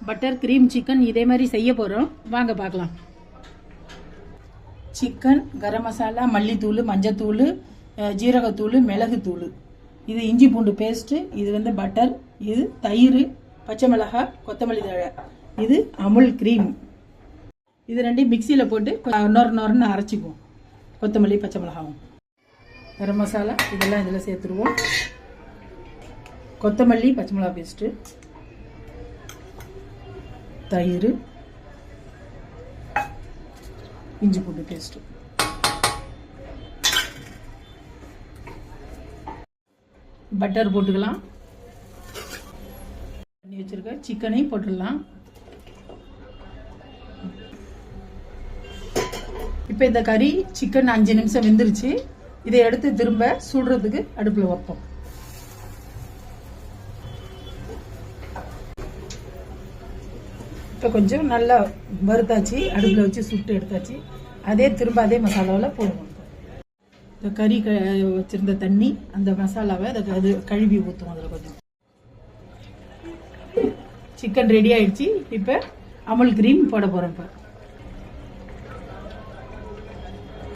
Butter cream chicken இதே மாதிரி செய்ய போகிறோம், வாங்க பார்க்கலாம். சிக்கன், கரம் மசாலா, மல்லித்தூள், மஞ்சத்தூள், ஜீரகத்தூள், மிளகுத்தூள், இது இஞ்சி பூண்டு பேஸ்ட்டு, இது பட்டர், இது தயிர், பச்சை மிளகாய், கொத்தமல்லி தழை, இது அமுல் கிரீம். இது ரெண்டையும் மிக்சியில் போட்டு நொறுன்னு அரைச்சிக்குவோம். கொத்தமல்லி, பச்சை மிளகாவும், கரம் மசாலா இதெல்லாம் இதில் சேர்த்துருவோம். கொத்தமல்லி, பச்சை மிளகா பேஸ்ட்டு, தயிர், இஞ்சி பூண்டு பேஸ்ட்டு, பட்டர் போட்டுக்கலாம். பண்ணி வச்சிருக்க சிக்கனையும் போட்டுடலாம். இப்போ இந்த கறி சிக்கன் 5 நிமிஷம் வெந்துருச்சு. இதை எடுத்து திரும்ப சுடுறதுக்கு அடுப்பில் வைப்போம். இப்போ கொஞ்சம் நல்லா வறுத்தாச்சு, அடுப்பில் வச்சு சுட்டு எடுத்தாச்சு. திரும்ப அதே மசாலாவில் போடுவோம். இந்த கறி வச்சிருந்த தண்ணி, அந்த மசாலாவை அது கழுவி ஊற்றுவோம். அதில் கொஞ்சம் சிக்கன் ரெடி ஆயிடுச்சு. இப்போ அமுல் கிரீம் போட போகிறோம். இப்போ